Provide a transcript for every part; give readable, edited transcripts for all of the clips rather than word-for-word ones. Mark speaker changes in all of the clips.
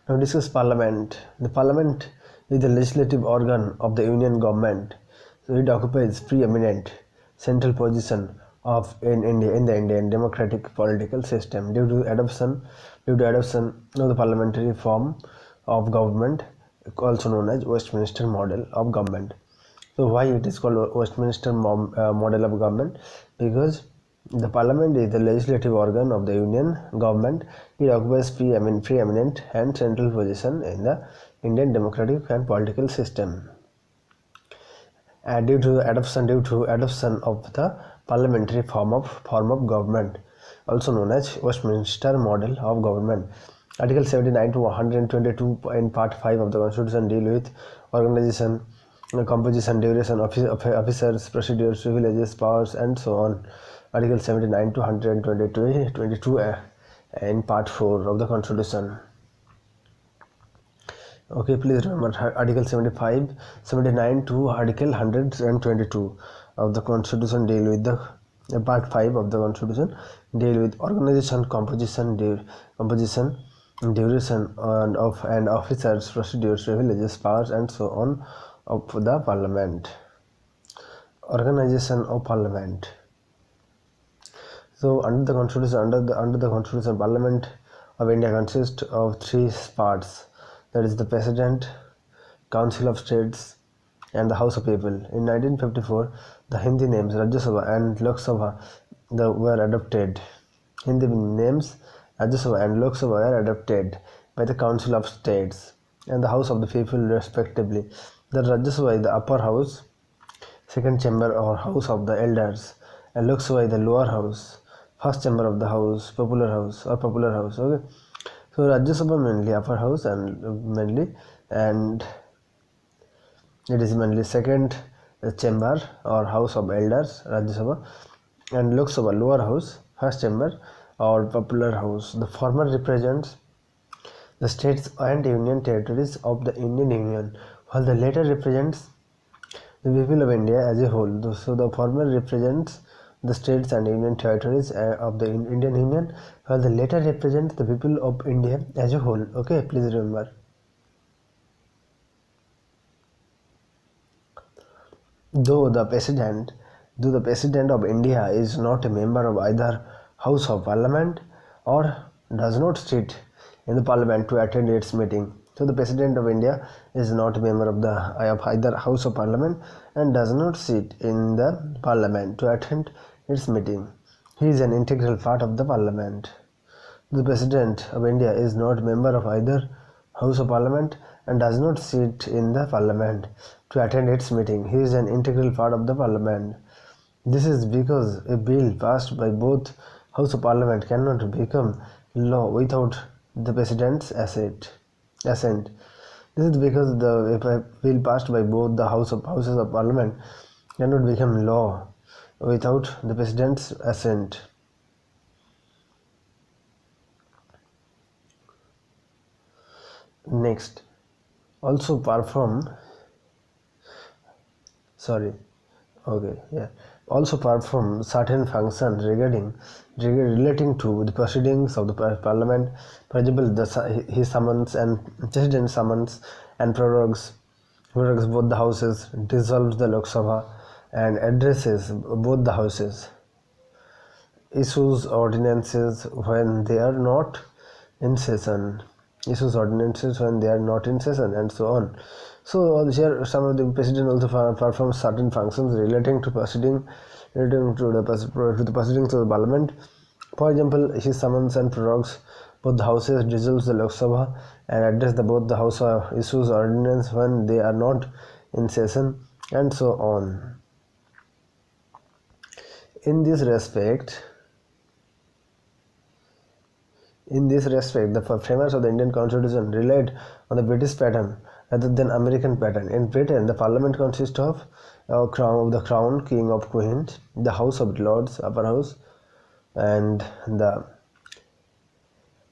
Speaker 1: Now discuss Parliament. The Parliament is the legislative organ of the Union government. So it occupies preeminent central position in India in the Indian democratic political system due to adoption of the parliamentary form of government, also known as Westminster model of government. So why it is called Westminster model of government? Because the parliament is the legislative organ of the union government. It occupies preeminent and central position in the Indian democratic and political system. Due to adoption of the parliamentary form of government, also known as Westminster model of government. Article 79 to 122 in Part 5 of the Constitution deal with organization, composition, duration, officers, procedures, privileges, powers, and so on. Article 79 to 122 in Part 4 of the Constitution. Okay, please remember Article 79 to Article 122 of the Constitution deal with the Part 5 of the Constitution deal with organization, composition, duration, and officers, procedures, privileges, powers, and so on of the Parliament. Organization of Parliament. So under the Constitution, Parliament of India consists of three parts. That is the President, Council of States, and the House of People. In 1954, the Hindi names Rajya Sabha and Lok Sabha were adopted. Hindi names Rajya Sabha and Lok Sabha were adopted by the Council of States and the House of the People respectively. The Rajya Sabha is the upper house, second chamber or house of the elders, and Lok Sabha is the lower house, first chamber of the house, popular house. Okay. So Rajya Sabha mainly upper house and it is mainly second chamber or house of elders, Rajya Sabha, and Lok Sabha lower house, first chamber or popular house. The former represents the states and union territories of the Indian Union, while the latter represents the people of India as a whole. So the former represents the states and union territories of the Indian Union, while the latter represents the people of India as a whole. Okay, please remember. Though the President of India is not a member of either House of Parliament or does not sit in the Parliament to attend its meeting. So the President of India is not a member of either House of Parliament and does not sit in the Parliament to attend its meeting. He is an integral part of the Parliament. The President of India is not a member of either House of Parliament and does not sit in the Parliament to attend its meeting. He is an integral part of the Parliament. This is because a bill passed by both House of Parliament cannot become law without the President's assent. This is because the bill passed by both the Houses of Parliament cannot become law without the President's assent. Next, also perform certain functions relating to the proceedings of the Parliament. For example, his summons and President summons and prorogues both the houses, dissolves the Lok Sabha and addresses both the houses, issues ordinances when they are not in session, and so on. So here some of the President also performs certain functions relating to the proceedings of the Parliament. For example, he summons and prorogues both the houses, dissolves the Lok Sabha and addresses both the House issues ordinance when they are not in session, and so on. In this respect, the framers of the Indian Constitution relied on the British pattern rather than American pattern. In Britain, the Parliament consists of the Crown, King of Queens, the House of Lords, upper house, and the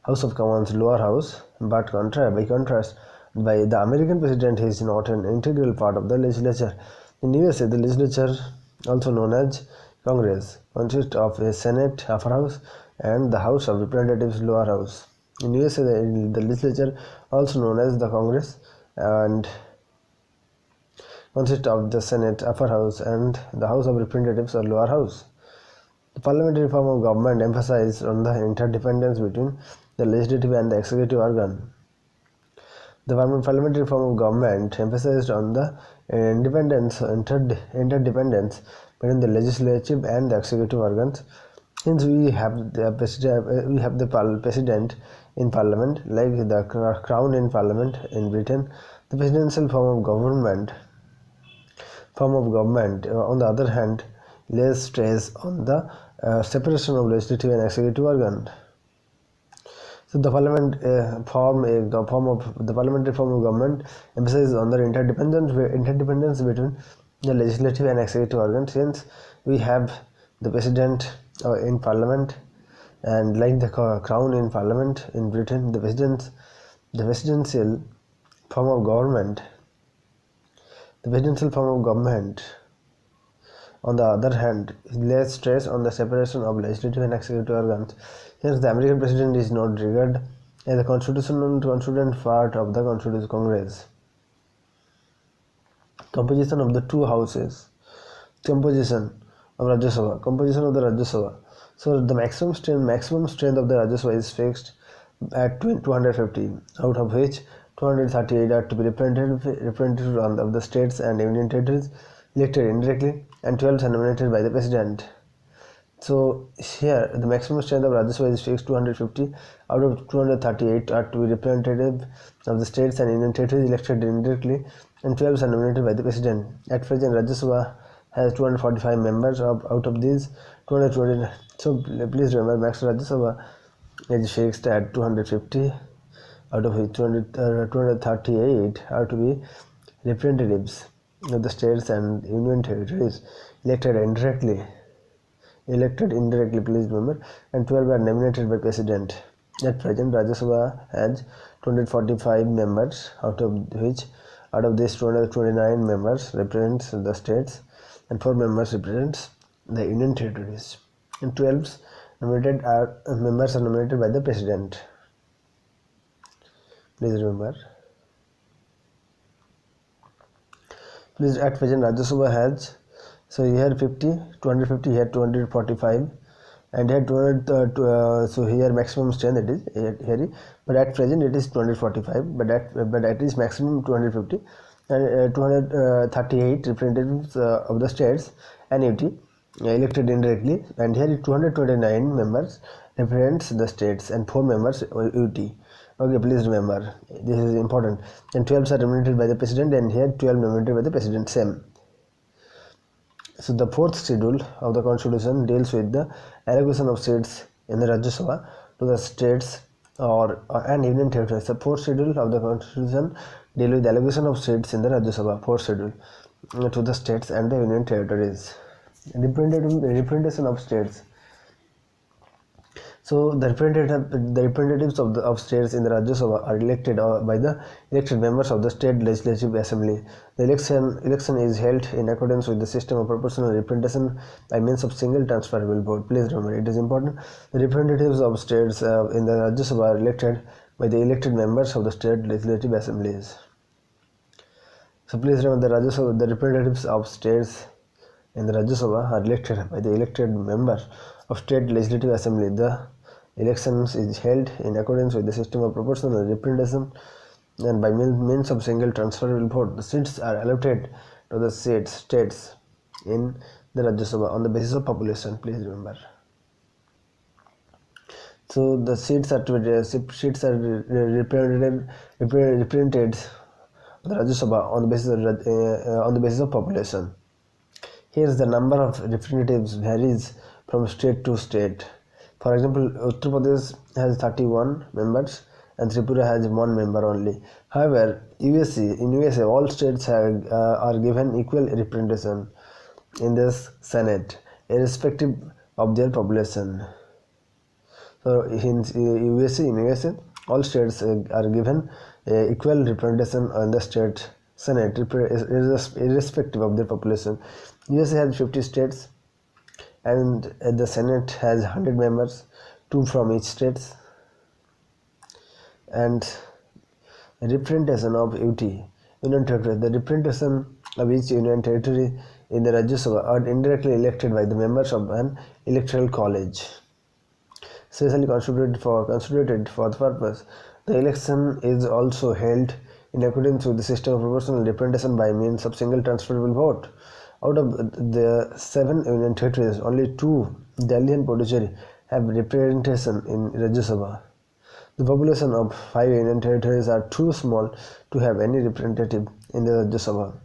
Speaker 1: House of Commons, lower house. But by contrast, by the American President, he is not an integral part of the legislature. In USA, the legislature, also known as Congress, consists of a Senate, upper house, and the House of Representatives, lower house. In USA, the legislature, also known as the Congress, and consists of the Senate, upper house, and the House of Representatives or lower house. The parliamentary form of government emphasizes on the interdependence between the legislative and the executive organ. The parliamentary form of government emphasized on the interdependence between the legislative and the executive organs. Since we have the president in parliament, like the crown in parliament in Britain, the presidential form of government, on the other hand, lays stress on the separation of legislative and executive organ. So the parliamentary form of government emphasizes on the interdependence between the legislative and executive organs. Since we have the president in parliament, and like the crown in parliament in Britain, the presidential form of government, on the other hand, lays stress on the separation of legislative and executive organs. Hence, the American president is not regarded as a constituent part of the Constitutional Congress. Composition of the two houses. Composition of the Rajya Sabha. So the maximum strength of the Rajya Sabha is fixed at 250, out of which 238 are to be representative of the states and union territories elected indirectly, and 12 are nominated by the president. So here the maximum strength of Rajya Sabha is fixed 250, out of 238 are to be representative of the states and union territories elected indirectly, and 12 are nominated by the president. At present, Rajya Sabha has 245 members. Out of these 220, so please remember, max Rajya Sabha is fixed at 250, out of which 238 are to be representatives of the states and union territories elected indirectly, please remember, and 12 are nominated by president. At present, Rajya Sabha has 245 members, out of these 229 members represents the states, and 4 members represents the union territories, and 12 members are nominated by the president. Please remember. At present, Rajya Sabha has, so here 250, here 245, and here 200. So here maximum strength it is here, but at present it is 245. But at is maximum 250, and 238 representatives of the states and UT elected indirectly, and here 229 members represents the states and 4 members UT. Okay, please remember, this is important. And 12 are nominated by the president, and here 12 nominated by the president, same. So the fourth schedule of the constitution deals with the allocation of seats in the Rajya Sabha to the states and union territories. The fourth schedule of the constitution deals with the allocation of seats in the Rajya Sabha, fourth schedule, to the states and the union territories. Representation of states. So the representatives of states in the Rajya Sabha are elected by the elected members of the state legislative assembly. The election is held in accordance with the system of proportional representation by means of single transferable vote. Please remember, it is important. The representatives of states in the Rajya Sabha are elected by the elected members of the state legislative assemblies. So please remember, the representatives of states in the Rajya Sabha are elected by the elected members of state legislative assembly. The elections is held in accordance with the system of proportional representation and by means of single transferable vote. The seats are allotted to the states in the Rajya Sabha on the basis of population. Please remember. So the seats are represented the Rajya Sabha on the basis of population. Here the number of representatives varies from state to state. For example, Uttar Pradesh has 31 members and Tripura has 1 member only. However, in USA, all states are given equal representation in this Senate, irrespective of their population. So in USA, all states are given equal representation in the state Senate, irrespective of their population. USA has 50 states, and the Senate has 100 members, 2 from each state. and representation of Union Territory. The representation of each Union Territory in the Rajya Sabha are indirectly elected by the members of an electoral college, specially constituted for the purpose. The election is also held in accordance with the system of proportional representation by means of single transferable vote. Out of the 7 Union Territories, only 2, Delhi and Puducherry, have representation in Rajya Sabha. The population of 5 Union Territories are too small to have any representative in the Rajya Sabha.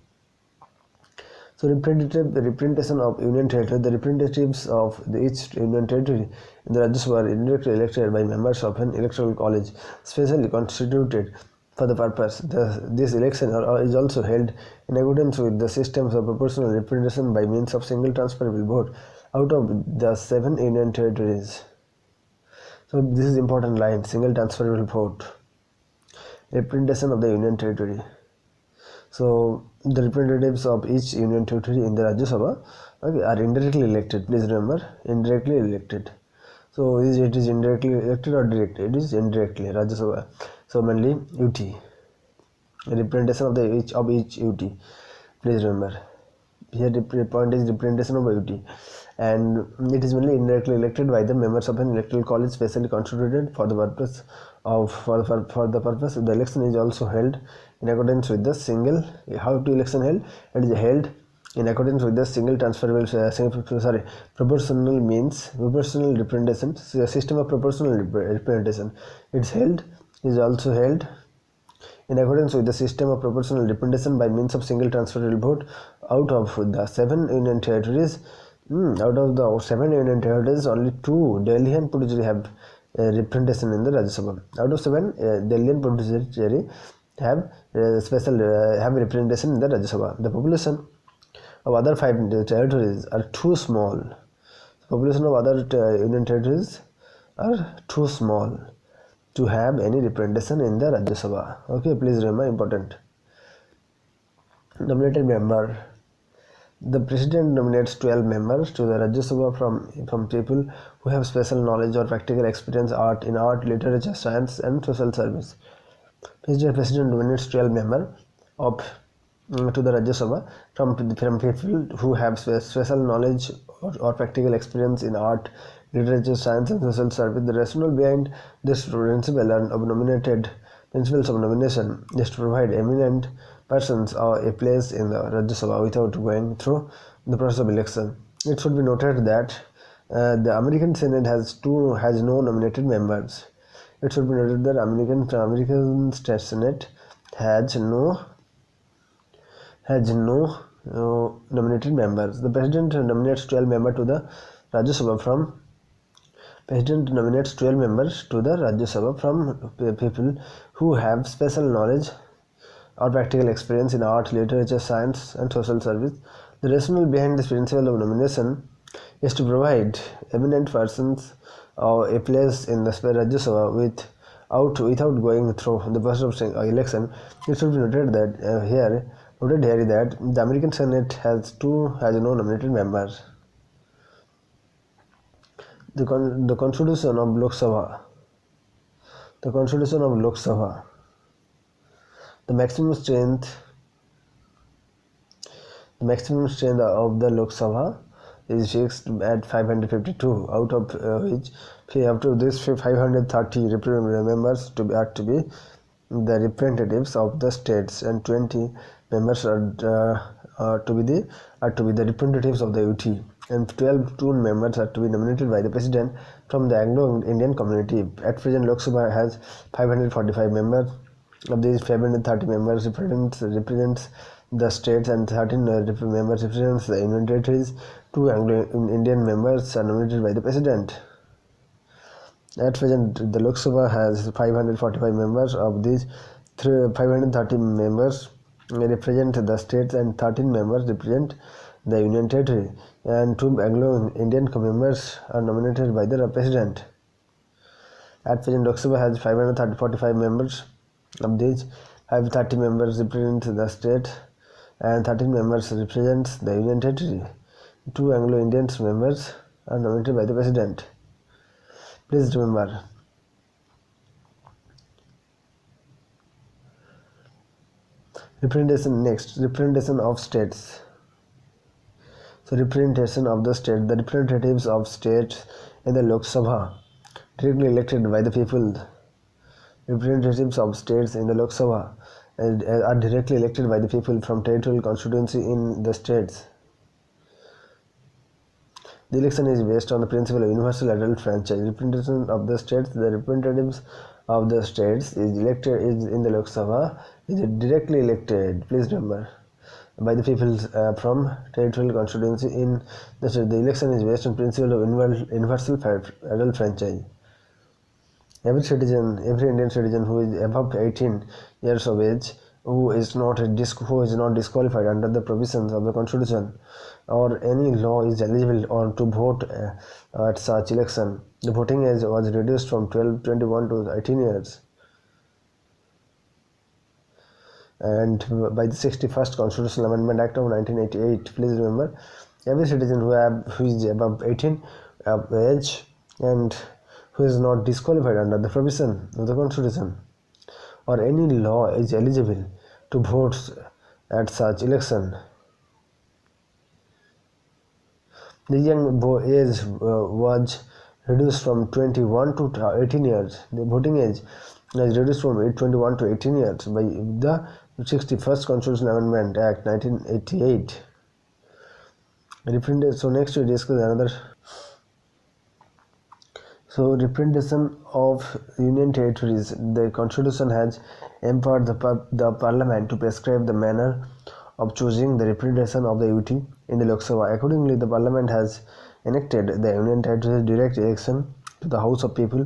Speaker 1: So representation of Union Territory. The representatives of each Union Territory in the Rajya Sabha are indirectly elected by members of an electoral college specially constituted for the purpose. This election is also held in accordance with the systems of proportional representation by means of single transferable vote out of the 7 Union Territories. So this is important line, single transferable vote. Representation of the Union Territory. So the representatives of each Union Territory in the Rajya Sabha are indirectly elected. Please remember, indirectly elected. So it is indirectly elected or directly? It is indirectly, Rajya Sabha. So mainly UT. Representation of each UT. Please remember. Here the point is representation of UT, and it is mainly indirectly elected by the members of an electoral college specially constituted for the purpose of the election is also held in accordance with the single. How to election held? It is held in accordance with the single transferable proportional means proportional representation system of proportional representation. Is also held in accordance with the system of proportional representation by means of single transferable vote out of the 7 Union Territories. Out of the 7 Union Territories, only 2, Delhi and Puducherry, have representation in the Rajya Sabha. Out of 7, Delhi and Puducherry have have representation in the Rajya Sabha. The population of other 5 territories are too small. The population of other Union Territories are too small to have any representation in the Rajya Sabha. Okay, please remember, important. Nominated member. The president nominates 12 members to the Rajya Sabha from people who have special knowledge or practical experience in art, literature, science, and social service. President nominates 12 members to the Rajya Sabha from people who have special knowledge or practical experience in art, literature, science, and social service. The rationale behind this principles of nomination is to provide eminent persons a place in the Rajya Sabha without going through the process of election. It should be noted that the American Senate has no nominated members. It should be noted that American State Senate has no nominated members. The president nominates 12 members to the Rajya Sabha from people who have special knowledge or practical experience in art, literature, science, and social service. The rationale behind this principle of nomination is to provide eminent persons a place in the Rajya Sabha without going through the process of election. It should be noted that here that the American Senate has no nominated members. The Constitution of Lok Sabha. The Constitution of Lok Sabha. The maximum strength of the Lok Sabha is fixed at 552, out of which up to this 530 members are to be the representatives of the states, and 20 members are to be the representatives of the UT, and 12 members are to be nominated by the president from the Anglo-Indian community. At present, Lok Sabha has 545 members. Of these, 530 members represents the states, and 13 members represents the Union Territories. 2 Anglo-Indian members are nominated by the president. At present, the Lok Sabha has 545 members. Of these, 530 members represent the states, and 13 members represent the Union Territory, and 2 Anglo-Indian members are nominated by the president. At present, Lok Sabha has 545 members. Of these, 530 members represent the state, and 13 members represent the Union Territory. 2 Anglo-Indian members are nominated by the president. Please remember. Representation next. Representation of states. So representation of the state. The representatives of states in the Lok Sabha directly elected by the people. Representatives of states in the Lok Sabha are directly elected by the people from territorial constituency in the states. The election is based on the principle of universal adult franchise. Representation of the states. The representatives of the states is elected in the Lok Sabha is directly elected. Please remember, by the people from territorial constituency in the state. The election is based on principle of universal adult franchise. Every Indian citizen who is above 18 years of age, who is not disqualified under the provisions of the Constitution or any law, is eligible or to vote at such election. The voting age was reduced from 21 to 18 years. And by the 61st Constitutional Amendment Act of 1988, please remember, every citizen who is above 18 age and who is not disqualified under the provision of the Constitution or any law is eligible to vote at such election. The young age was reduced from 21 to 18 years. The voting age is reduced from 21 to 18 years by the 61st Constitutional Amendment Act 1988. So next we discuss another. So representation of union territories. The Constitution has empowered the Parliament to prescribe the manner of choosing the representation of the UT in the Lok Sabha. Accordingly, the Parliament has enacted the Union Territories direct election to the House of People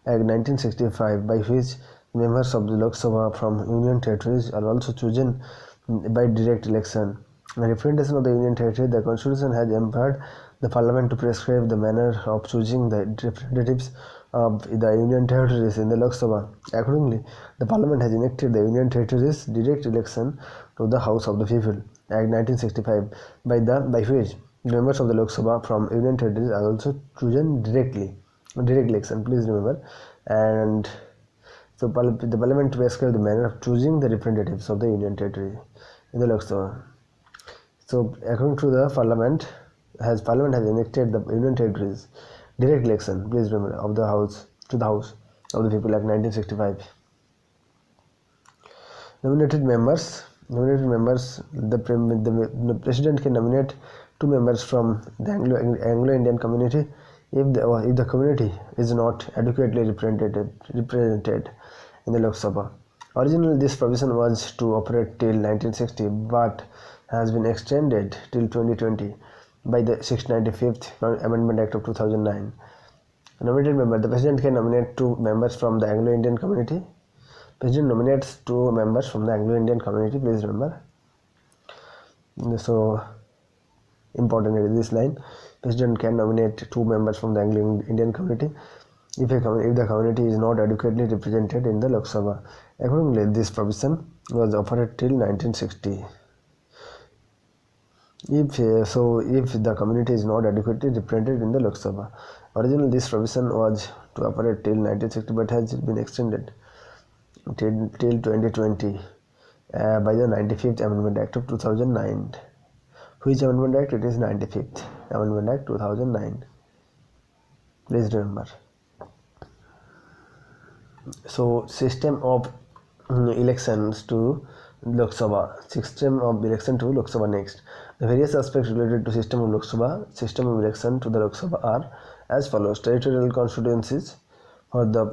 Speaker 1: Act 1965, by which members of the Lok Sabha from Union Territories are also chosen by direct election. The representation of the Union Territory. The Constitution has empowered the Parliament to prescribe the manner of choosing the representatives of the Union Territories in the Lok Sabha. Accordingly, the Parliament has enacted the Union Territories direct election to the House of the People Act 1965, by which members of the Lok Sabha from Union Territories are also chosen directly. Direct election, please remember. And so the Parliament prescribes the manner of choosing the representatives of the Union Territory in the Lok Sabha. So according to the Parliament has enacted the Union Territories direct election, please remember, of the House to the House of the People Act 1965. Nominated members. The President can nominate 2 members from the Anglo-Indian community if the community is not adequately represented in the Lok Sabha. Originally, this provision was to operate till 1960, but has been extended till 2020 by the 695th Amendment Act of 2009. Nominated member. The President can nominate 2 members from the Anglo-Indian community. President nominates 2 members from the Anglo-Indian community, please remember. So important is this line. President can nominate 2 members from the Anglo-Indian community if the community is not adequately represented in the Lok Sabha. Accordingly, this provision was operated till 1960. If the community is not adequately represented in the Lok Sabha. Originally, this provision was to operate till 1960, but has been extended till 2020 by the 95th Amendment Act of 2009. Which Amendment Act? It is 95th Amendment Act 2009. Please remember. So system of elections to Lok Sabha. System of election to Lok Sabha next. The various aspects related to system of election to the Lok Sabha are as follows. Territorial constituencies. For the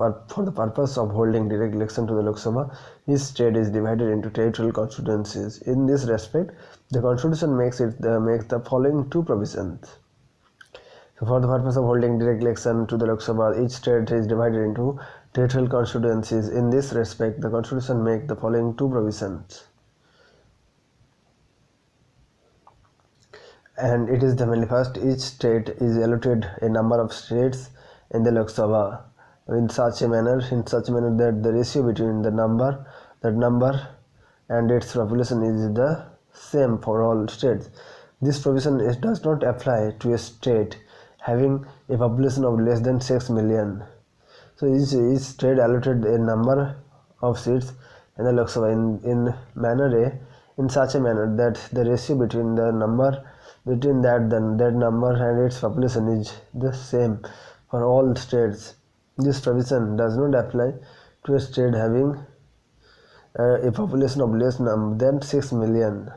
Speaker 1: purpose of holding direct election to the Lok Sabha, each state is divided into territorial constituencies. In this respect, the Constitution makes the following 2 provisions. So for the purpose of holding direct election to the Lok Sabha, each state is divided into territorial constituencies. In this respect, the Constitution makes the following 2 provisions. And it is the mainly first, each state is allotted a number of seats in the Lok Sabha in such a manner that the ratio between that number and its population is the same for all states. This provision does not apply to a state having a population of less than 6 million. So each state allotted a number of seats in the Lok Sabha in manner in such a manner that the ratio between that number and its population is the same for all states. This provision does not apply to a state having a population of less than 6 million.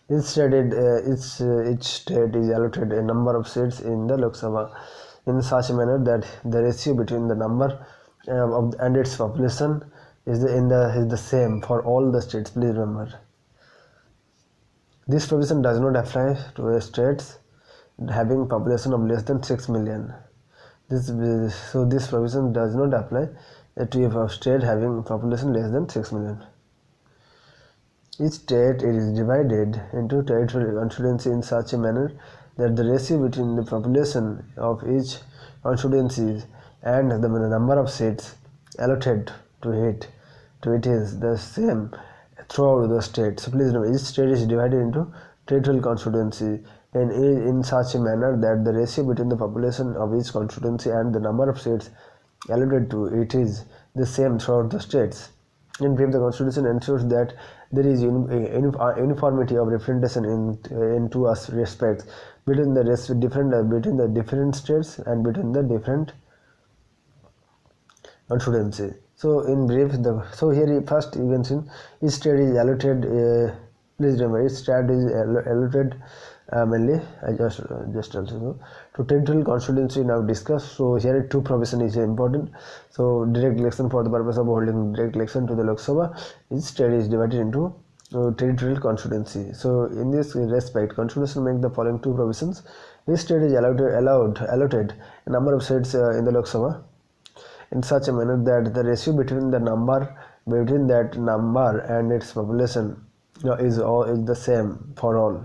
Speaker 1: Instead, each state is allocated a number of seats in the Lok Sabha in such a manner that the ratio between the number and its population is the same for all the states. Please remember. This provision does not apply to states having population of less than 6 million. This provision does not apply to a state having population less than 6 million. Each state is divided into territorial constituency in such a manner that the ratio between the population of each constituency and the number of seats allotted to it is the same throughout the state. So please remember, each state is divided into territorial constituency in such a manner that the ratio between the population of each constituency and the number of seats allotted to it is the same throughout the states. In brief, the constitution ensures that there is uniformity of representation in two respects between the different states and between the different constituencies. So in brief, here first you can see each state is allotted. Please remember, each state is allotted mainly. I just also know to territorial constituency now discussed. So here two provision is important. So direct election for the purpose of holding direct election to the Lok Sabha, each state is divided into territorial constituency. So in this respect, constitution make the following two provisions. Each state is allotted a number of seats in the Lok Sabha in such a manner that the ratio between that number and its population is the same for all.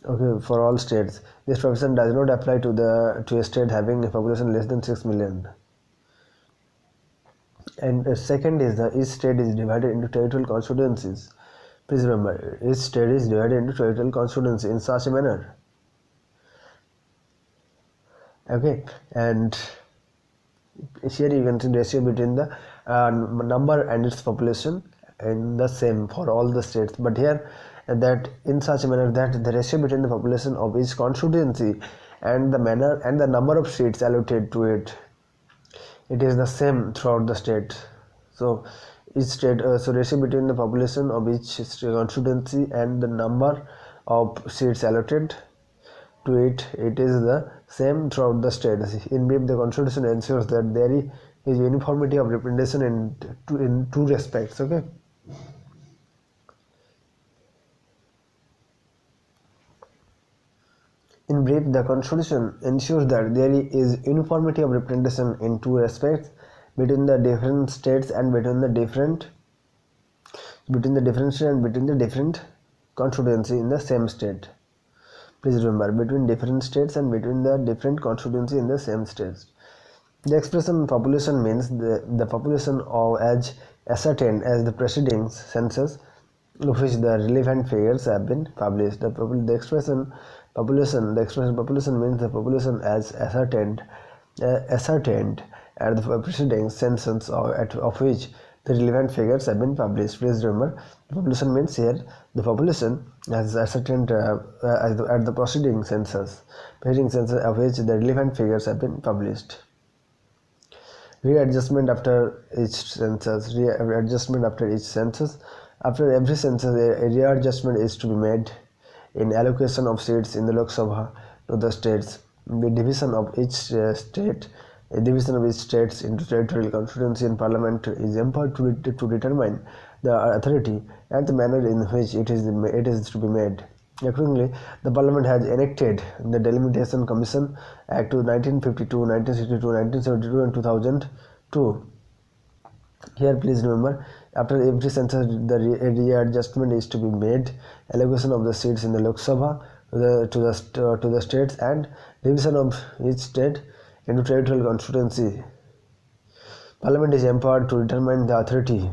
Speaker 1: Okay, for all states. This provision does not apply to a state having a population less than 6 million. And second is each state is divided into territorial constituencies. Please remember, each state is divided into territorial constituencies in such a manner. Okay, and here you can see ratio between the number and its population in the same for all the states. But here that in such a manner that the ratio between the population of each constituency and the number of seats allocated to it is the same throughout the state. So each state ratio between the population of each constituency and the number of seats allocated to it is the same throughout the state. In brief, the constitution ensures that there is uniformity of representation in two respects. Okay. In brief, the constitution ensures that there is uniformity of representation in two respects between the different states and between the different constituency in the same state. Please remember, between different states and between the different constituency in the same states. The expression population means the population as ascertained as the preceding census, of which the relevant figures have been published. The expression population means the population as ascertained at the preceding census of which the relevant figures have been published. Please remember, the population means here the population as ascertained at the preceding census of which the relevant figures have been published. Readjustment after each census. After every census, a readjustment is to be made in allocation of seats in the Lok Sabha to the states. The division of each states into territorial constituency in parliament is empowered to determine the authority and the manner in which it is to be made. Accordingly, the parliament has enacted the Delimitation Commission Act 1952, 1962, 1972 and 2002. Here please remember, after every census the readjustment is to be made, allocation of the seats in the Lok Sabha to the states and division of each state into territorial constituency. Parliament is empowered to determine the authority.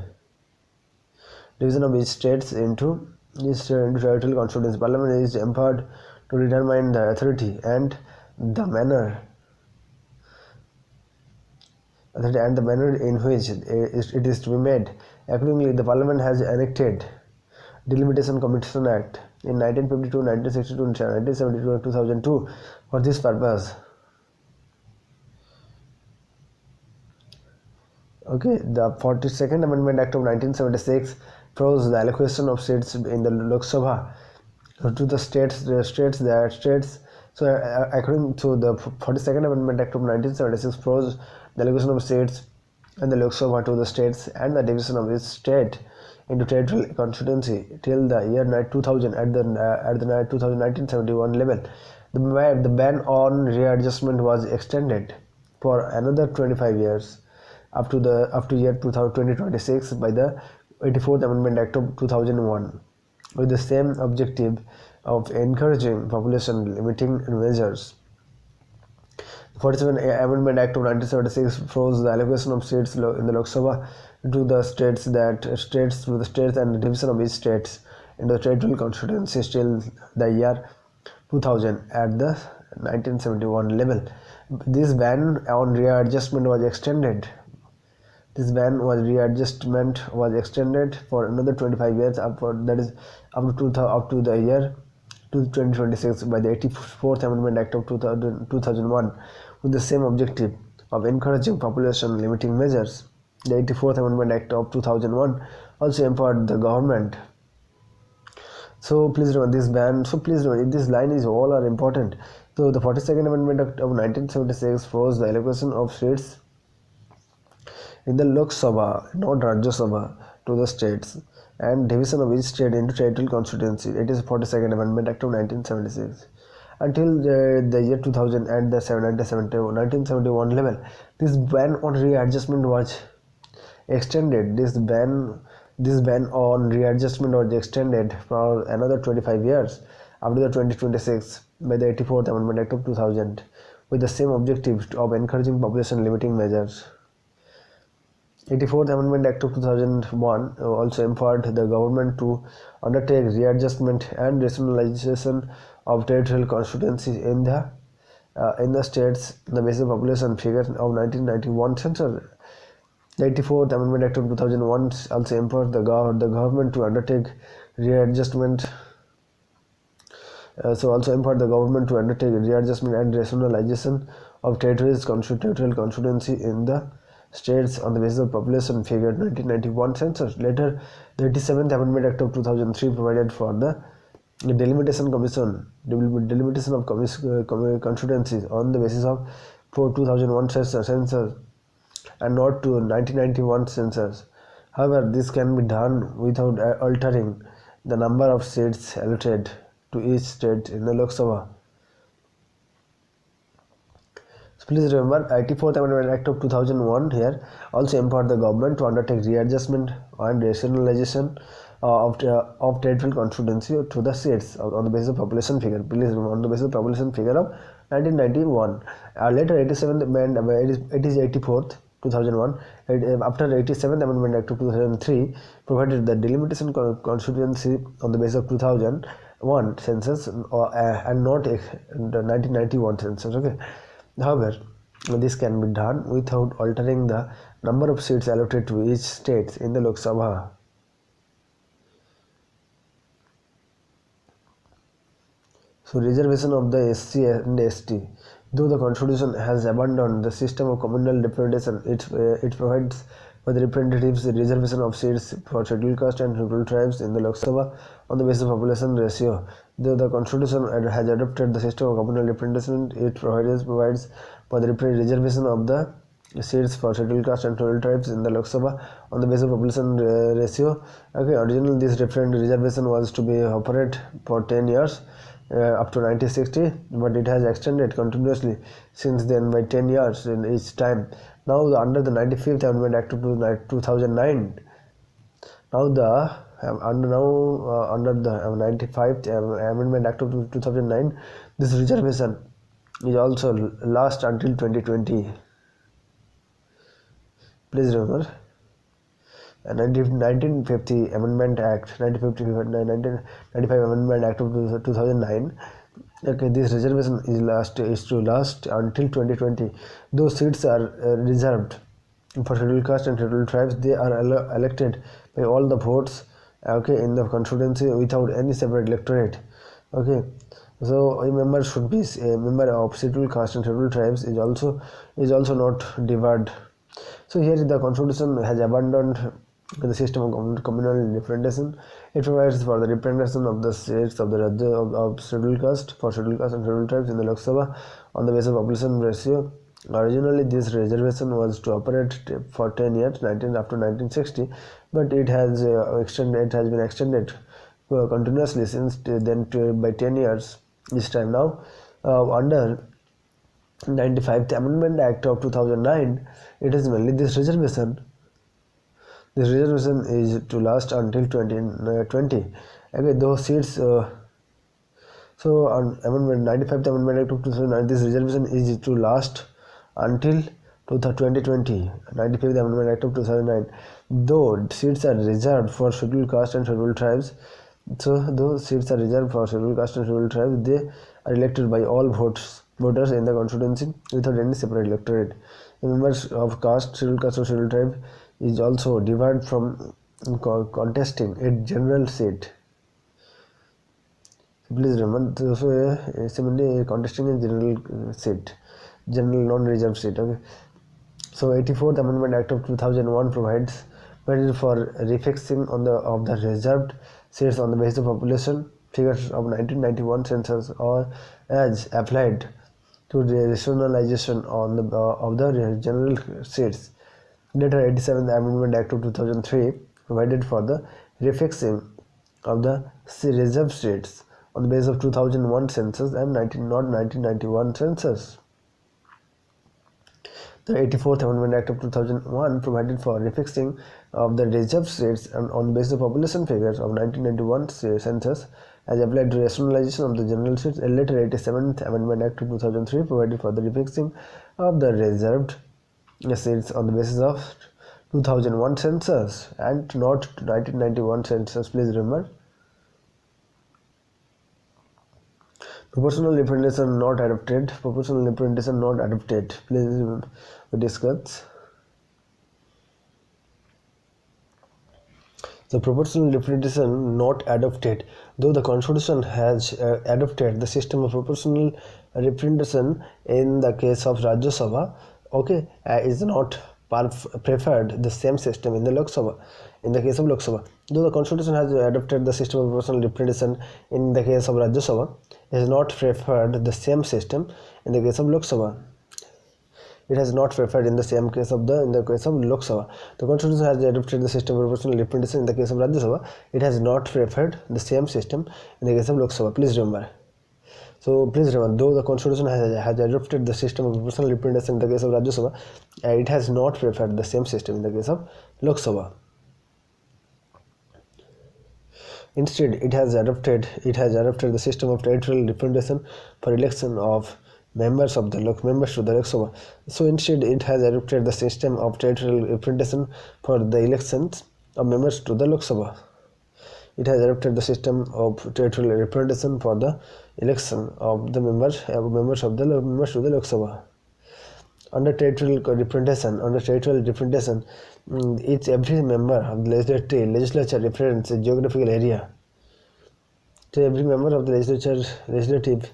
Speaker 1: Division of each states into territorial constituency. Parliament is empowered to determine the authority and the manner and the manner in which it is to be made. Accordingly, the Parliament has enacted Delimitation Commission Act in 1952, 1962, 1972, and 2002 for this purpose. Okay, the 42nd Amendment Act of 1976 provides the allocation of seats in the Lok Sabha to the states. So, according to the 42nd Amendment Act of 1976, provides the allocation of seats in the Lok Sabha to the states and the division of each state into territorial constituency till the year 2000 at the 1971 level. The ban on readjustment was extended for another 25 years up to year 2026 by the 84th Amendment Act of 2001 with the same objective of encouraging population limiting measures. 47th Amendment Act of 1976 provides the allocation of seats in the Lok Sabha to the states and the division of each states into the territorial constituencies till the year 2000 at the 1971 level. This ban on readjustment was extended. Was extended for another 25 years up to the year 2026 by the 84th Amendment Act of 2001 with the same objective of encouraging population limiting measures. The 84th Amendment Act of 2001 also empowered the government. So please remember this ban. So please remember this line is all are important. So the 42nd Amendment Act of 1976 provides the allocation of seats in the Lok Sabha, not Rajya Sabha, to the states and division of each state into territorial constituency. It is 42nd Amendment Act of 1976. Until the year 2000 and the 1971 level, this ban on readjustment was extended. This ban on readjustment was extended for another 25 years up to the 2026 by the 84th Amendment Act of 2000 with the same objective of encouraging population limiting measures. 84th Amendment Act of 2001 also empowered the government to undertake readjustment and rationalization of territorial constituencies in the states on the basis of population figures of 1991 census. The 84th Amendment Act of 2001 also empowered the government to undertake readjustment. Also empowered the government to undertake readjustment and rationalization of territorial constituency in the states on the basis of population figure 1991 census. Later, the 87th Amendment Act of 2003 provided for the delimitation of constituencies on the basis of 2001 census and not to 1991 census. However, this can be done without altering the number of seats allotted to each state in the Lok Sabha. Please remember, 84th Amendment Act of 2001 here also empowered the government to undertake readjustment and rationalization of territorial constituency to the states on the basis of population figure. Please remember, on the basis of population figure of 1991. Later, 87th Amendment, it is 84th 2001. After 87th Amendment Act of 2003 provided the delimitation constituency on the basis of 2001 census and not the 1991 census. Okay. However, this can be done without altering the number of seats allotted to each state in the Lok Sabha. So, reservation of the SC and ST. Though the Constitution has abandoned the system of communal representation, it provides for the representatives the reservation of seats for scheduled caste and rural tribes in the Lok Sabha on the basis of population ratio. Though the Constitution has adopted the system of communal representation, it provides for the reservation of the seats for scheduled caste and rural tribes in the Lok Sabha on the basis of population ratio. Okay, originally this reservation was to be operate for 10 years up to 1960, but it has extended continuously since then by 10 years in each time. Now under the 95th Amendment Act of 2009, under the 95th Amendment Act of 2009, this reservation is also last until 2020. Please remember, 1950 Amendment Act, 1995 Amendment Act of 2009. Okay, this reservation is to last until 2020. Those seats are reserved For scheduled caste and scheduled tribes, they are elected by all the votes, okay, in the constituency without any separate electorate. Okay, so a member should be a member of scheduled caste and scheduled tribes is also not divided. So here the constitution has abandoned the system of communal representation. It provides for the representation of the states of the Rajya of scheduled caste for scheduled caste and scheduled tribes in the Lok Sabha on the basis of population ratio. Originally, this reservation was to operate for 10 years, after 1960, but it has extended. It has been extended continuously since then by 10 years. This time now, under 95th Amendment Act of 2009, it is mainly this reservation. This reservation is to last until 2020. Okay, those seats. So on Amendment 95th Amendment Act of 2009, this reservation is to last until 2020. 95th Amendment Act of 2009. Though seats are reserved for scheduled caste and scheduled tribes, so those seats are reserved for scheduled caste and scheduled tribes, they are elected by all voters in the constituency without any separate electorate. The members of scheduled caste or scheduled tribe is also divided from contesting a general seat. Please remember, so similarly contesting a general seat, general non-reserved seat. Okay. So 84th Amendment Act of 2001 provides for refixing of the reserved seats on the basis of population figures of 1991 census or as applied to the rationalization of the general seats. Later 87th Amendment Act of 2003 provided for the refixing of the reserved seats on the basis of 2001 census and 1991 census. The 84th Amendment Act of 2001 provided for refixing of the reserved seats on the basis of population figures of 1991 census as applied to rationalization of the general seats. A later 87th Amendment Act of 2003 provided for the refixing of the reserved seats on the basis of 2001 census and not 1991 census. Please remember. Proportional representation not adopted. Proportional representation not adopted. Please we discuss. The proportional representation not adopted. Though the constitution has adopted the system of proportional representation in the case of Rajya Sabha, okay, is not preferred the same system in the Lok Sabha. In the case of Lok Sabha, though the constitution has adopted the system of proportional representation in the case of Rajya Sabha, is not preferred the same system in the case of Lok Sabha. It has not preferred in the same case of in the case of Lok Sabha. The constitution has adopted the system of proportional representation in the case of Rajya Sabha. It has not preferred the same system in the case of Lok Sabha. Please remember. So please remember, though the constitution has adopted the system of proportional representation in the case of Rajya Sabha, it has not preferred the same system in the case of Lok Sabha. Instead, it has adopted the system of territorial representation for election of members to the Lok Sabha. So instead, it has adopted the system of territorial representation for the elections of members to the Lok Sabha. It has adopted the system of territorial representation for the election of the members to the Lok Sabha. Under territorial representation, every member of the legislature represents a geographical area. So every member of the legislature represents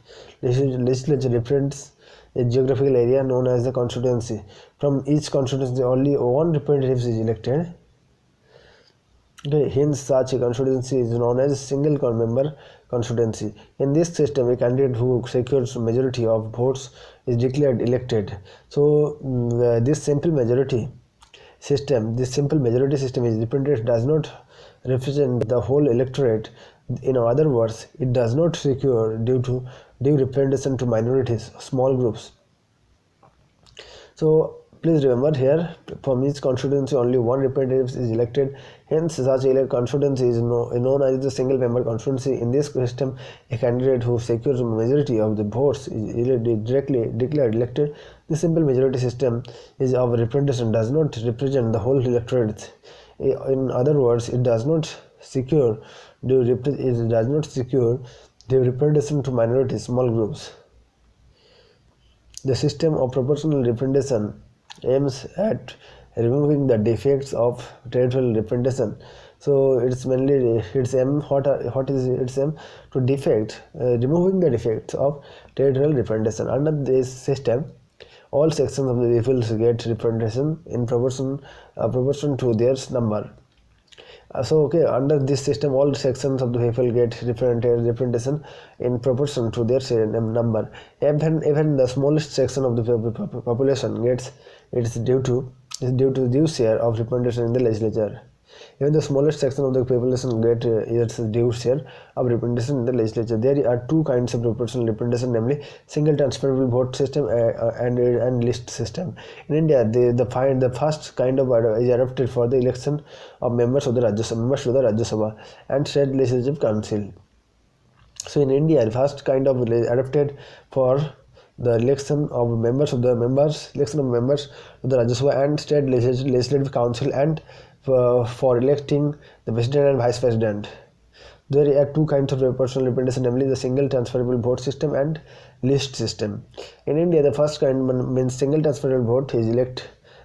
Speaker 1: a geographical area known as the constituency. From each constituency, only one representative is elected. Okay, hence, such a constituency is known as a single member constituency. In this system, a candidate who secures majority of votes is declared elected. So, this simple majority system is representative does not represent the whole electorate. In other words, it does not secure due representation to minorities, small groups. So please remember here, from each constituency only one representative is elected. Hence, such a constituency is known as the single member constituency. In this system, a candidate who secures a majority of the votes is directly declared elected. The simple majority system is of representation does not represent the whole electorate. In other words, it does not secure the representation to minorities, small groups. The system of proportional representation aims at removing the defects of territorial representation. So it's mainly its aim. What is its aim? To removing the defects of territorial representation. Under this system, all sections of the peoples get representation in proportion to their number. So under this system, all sections of the people get representation in proportion to their number. Even the smallest section of the population gets its due to due share of representation in the legislature. Even the smallest section of the population get its due share of representation in the legislature. There are two kinds of proportional representation, namely single transferable vote system and list system. In India, the first kind of is adopted for the election of members of the Rajya Sabha and state legislative council. So in India, the first kind of adopted for the election of members of the Rajya Sabha and state legislative council, and for electing the president and vice president. There are two kinds of proportional representation, namely the single transferable vote system and list system. In India, the first kind means single transferable vote is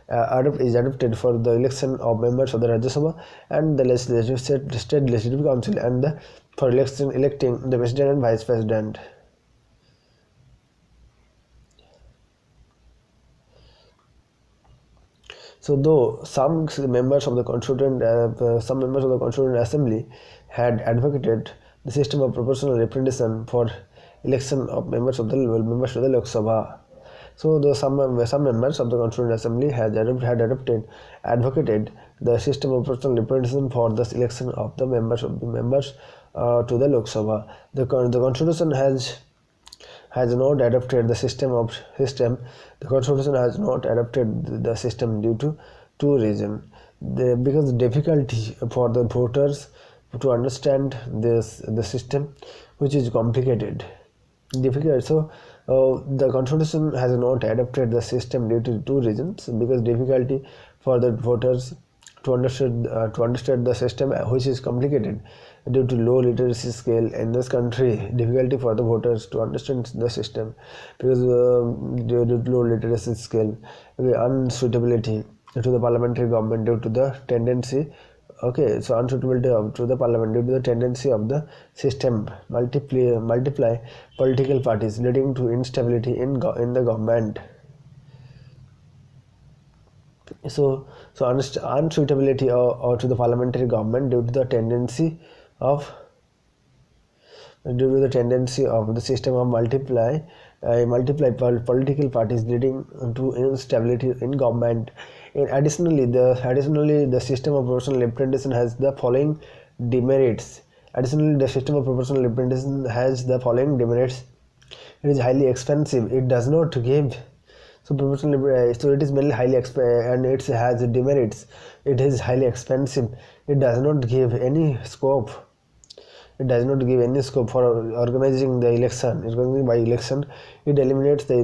Speaker 1: adopted for the election of members of the Rajya Sabha and the state legislative council, and for electing the president and vice president. So, though some members of the Constituent Assembly had advocated the system of proportional representation for election of members of the Lok Sabha. So, some members of the Constituent Assembly had advocated the system of proportional representation for the election of the members to the Lok Sabha. The Constitution has not adopted the system. The Constitution has not adopted the system due to two reasons. Because the difficulty for the voters to understand the system, which is complicated, difficult. So the Constitution has not adopted the system due to two reasons: because difficulty for the voters to understand the system, which is complicated due to low literacy scale in this country. Difficulty for the voters to understand the system because due to low literacy scale. Unsuitability to the parliamentary government due to the tendency. Unsuitability to the parliament due to the tendency of the system multiply political parties, leading to instability in the government. So unsuitability or to the parliamentary government due to the tendency of the system of multiply political parties, leading to instability in government. Additionally, the system of proportional representation has the following demerits. It is highly expensive. It does not give. So it is mainly highly expensive, and it has demerits. It is highly expensive. It does not give any scope. For organizing the election. It eliminates the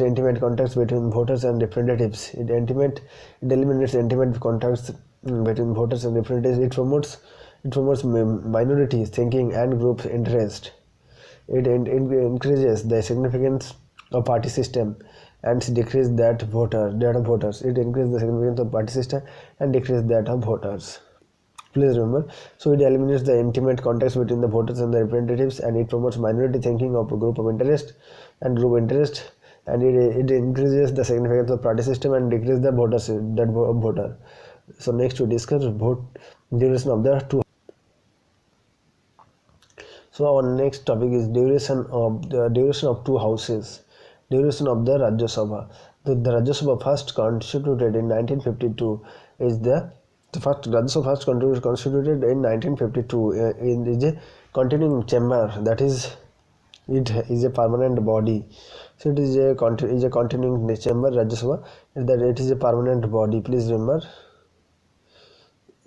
Speaker 1: intimate contacts between voters and representatives. It eliminates intimate contacts between voters and representatives. It promotes minority thinking and group interest. It increases the significance of party system and decreases that of voters. It increases the significance of party system and decreases that of voters. Please remember. So it eliminates the intimate contacts between the voters and the representatives, and it promotes minority thinking of a group interest, and it increases the significance of party system and decreases the voter. So next we discuss vote duration of the two. So our next topic is duration of two houses. Duration of the Rajya Sabha. The Rajya Sabha first constituted in 1952 is the first Rajya Sabha first constituted in 1952 is a continuing chamber, that is, it is a permanent body. So it is a continuing chamber, Rajya Sabha, that it is a permanent body. Please remember.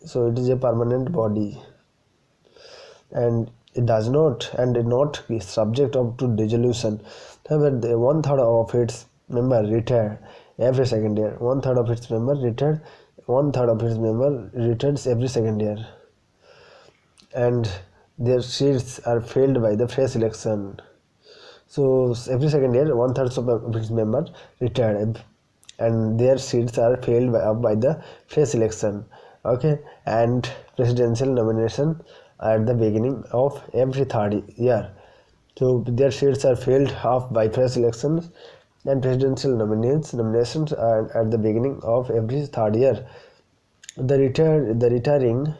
Speaker 1: So it is a permanent body, and it does not be subject to dissolution. However, 1/3 of its members retire every second year. 1/3 of its members retires every second year, and their seats are filled by the fresh election. So every second year, 1/3 of its members retire. and their seats are filled by the fresh election. Okay, and presidential nomination at the beginning of every third year. So their seats are filled up by fresh elections, and presidential nominations are at the beginning of every third year. The retiring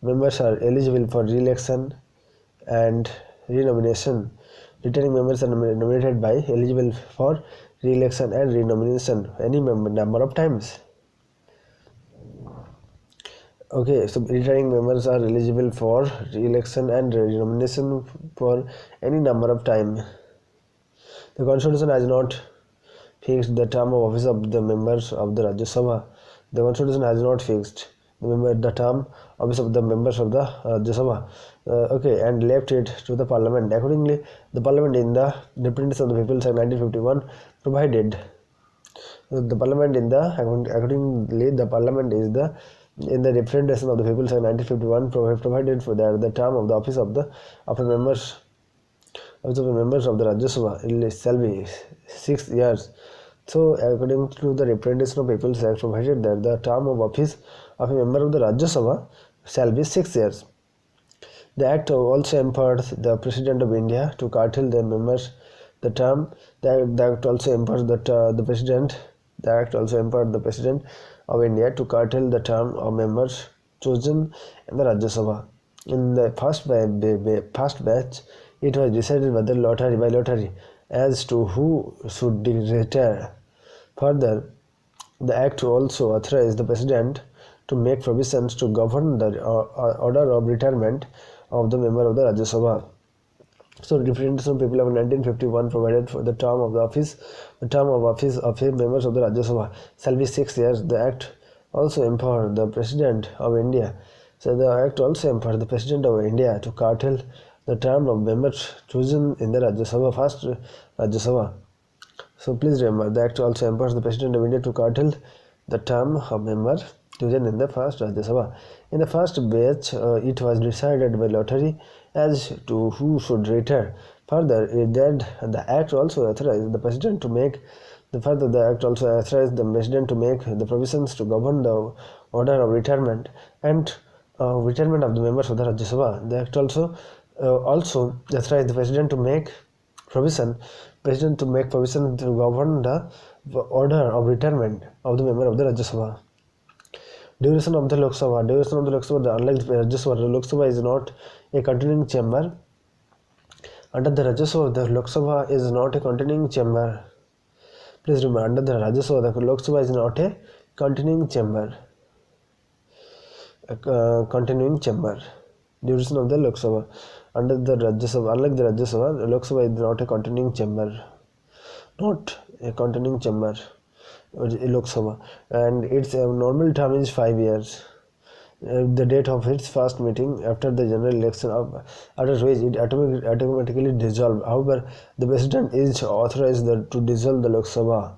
Speaker 1: members are eligible for re-election and renomination. Returning members are nominated by eligible for re-election and renomination any number of times. Okay, so returning members are eligible for re-election and renomination for any number of time. The Constitution has not fixed the term of office of the members of the Rajya Sabha. The Constitution has not fixed the term office of the members of the Rajya Sabha. Okay, and left it to the Parliament. Accordingly, the Parliament in the Representation of the People Act 1951 provided the Parliament in the accordingly the Parliament is the in the Representation of the People Act 1951 provided for that the term of the office of the members of the Rajya Sabha shall be 6 years. So, according to the Representation of People's Act, provided that the term of office of a member of the Rajya Sabha shall be 6 years. The Act also empowered the President of India to curtail the members the term. The Act also empowered the President. The Act also empowered the President of India to curtail the term of members chosen in the Rajya Sabha. In the first batch, it was decided by lottery as to who should retire. Further, the Act also authorized the President to make provisions to govern the order of retirement of the member of the Rajya Sabha. So, Representation of People Act 1951 provided for the term of office of members of the Rajya Sabha shall be 6 years. The Act also empowered the President of India. So, the Act also empowered the President of India to curtail the term of members chosen in the Rajya Sabha, first Rajya Sabha. So, please remember, the Act also empowers the President of India to curtail the term of member chosen in the first Rajya Sabha. In the first batch, it was decided by lottery as to who should retire. Further, the Act also authorized the President to make the President to make the provisions to govern the order of retirement and retirement of the members of the Rajya Sabha. The Act also authorized the President to make provision to govern the order of retirement of the member of the Rajya Sabha. Duration of the Lok Sabha. Unlike the Rajya Sabha, the Lok Sabha is not a continuing chamber. Under the Rajya Sabha, the Lok Sabha is not a continuing chamber. Please remember, under the Rajya Sabha, the Lok Sabha is not a continuing chamber. Duration of the Lok Sabha. Under the Rajya Sabha, unlike the Rajya Sabha, the Lok Sabha is not a continuing chamber. Lok Sabha, and its normal term is 5 years. The date of its first meeting after the general election, after which it automatically dissolved. However, the President is authorized to dissolve the Lok Sabha.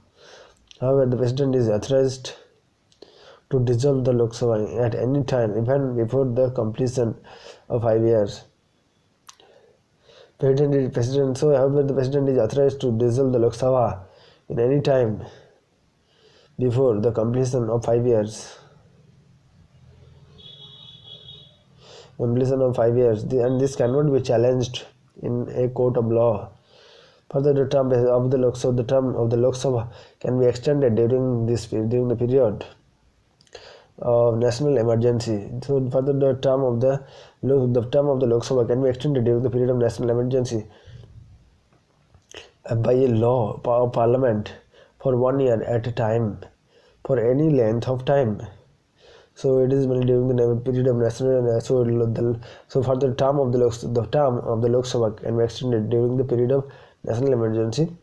Speaker 1: At any time, even before the completion of 5 years. However, the President is authorized to dissolve the Lok Sabha in any time before the completion of 5 years. And this cannot be challenged in a court of law. Further, the term of the Lok Sabha can be extended during the period of national emergency. So, further, the term of the Lok Sabha can be extended during the period of national emergency by a law of Parliament for 1 year at a time, for any length of time. So it is during the period of national. So for the term of the Lok Sabha can be extended during the period of national emergency.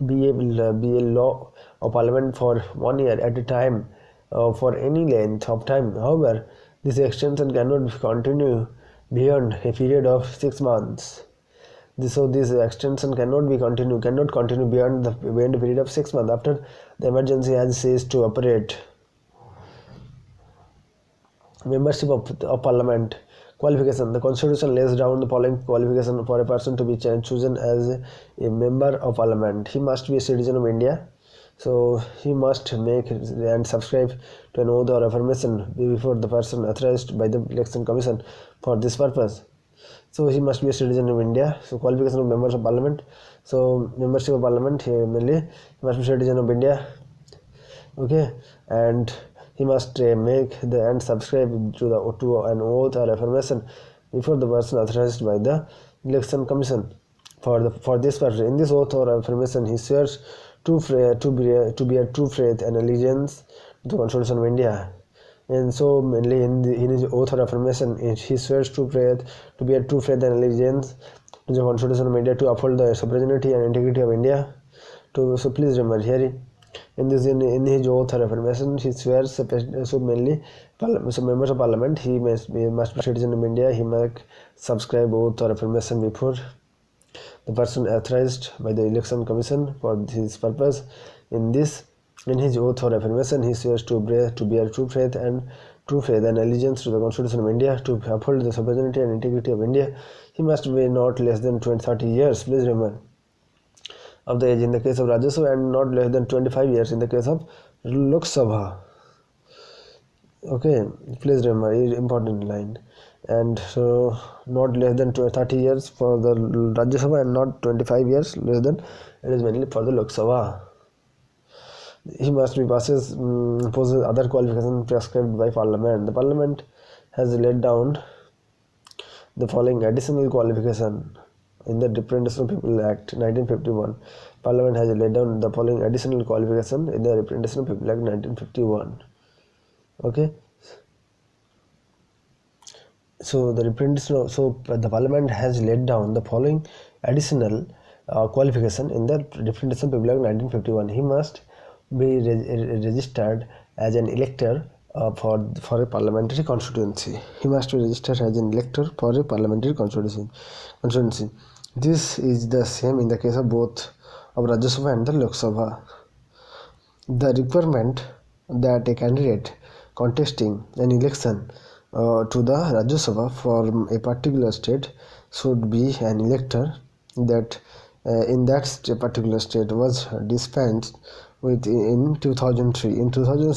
Speaker 1: Be a law of Parliament for 1 year at a time, for any length of time. However, this extension cannot continue beyond a period of 6 months. This extension cannot continue beyond the period of 6 months after the emergency has ceased to operate. Membership of Parliament. Qualification. The Constitution lays down the following qualification for a person to be chosen as a member of Parliament. He must be a citizen of India. So he must make and subscribe to an oath or affirmation before the person authorized by the election commission for this purpose. So he must be a citizen of India. So qualification of members of parliament. So membership of parliament, mainly he must be citizen of India. Okay, and he must make the and subscribe to an oath or affirmation before the person authorized by the election commission for this purpose. In this oath or affirmation, he swears to be a true faith and allegiance to the Constitution of India. And so mainly in his oath or affirmation, he swears to be a true faith and allegiance to the Constitution of India, to uphold the sovereignty and integrity of India. So please remember here in his oath or affirmation, he swears so mainly so members of parliament, he must be citizen of India. He must subscribe oath or affirmation before the person authorized by the election commission for his purpose. In his oath or affirmation, he swears to bear true faith and allegiance to the Constitution of India, to uphold the sovereignty and integrity of India. He must be not less than 30 years, please remember, of the age in the case of Rajya Sabha, and not less than 25 years in the case of Lok Sabha. Okay, please remember, important line. And so not less than 30 years for the Rajya Sabha and not 25 years less than, it is mainly for the Lok Sabha. He must be possess other qualifications prescribed by Parliament. The Parliament has laid down the following additional qualification in the Representation of People Act 1951. Parliament has laid down the following additional qualification in the Representation of People Act 1951. Okay. So the Parliament has laid down the following additional qualification in the Representation of People Act 1951. He must be registered as an elector for a parliamentary constituency. He must be registered as an elector for a parliamentary constituency. This is the same in the case of both of Rajya Sabha and the Lok Sabha. The requirement that a candidate contesting an election to the Rajya Sabha from a particular state should be an elector that in that particular state was dispensed with in 2003. In 2000,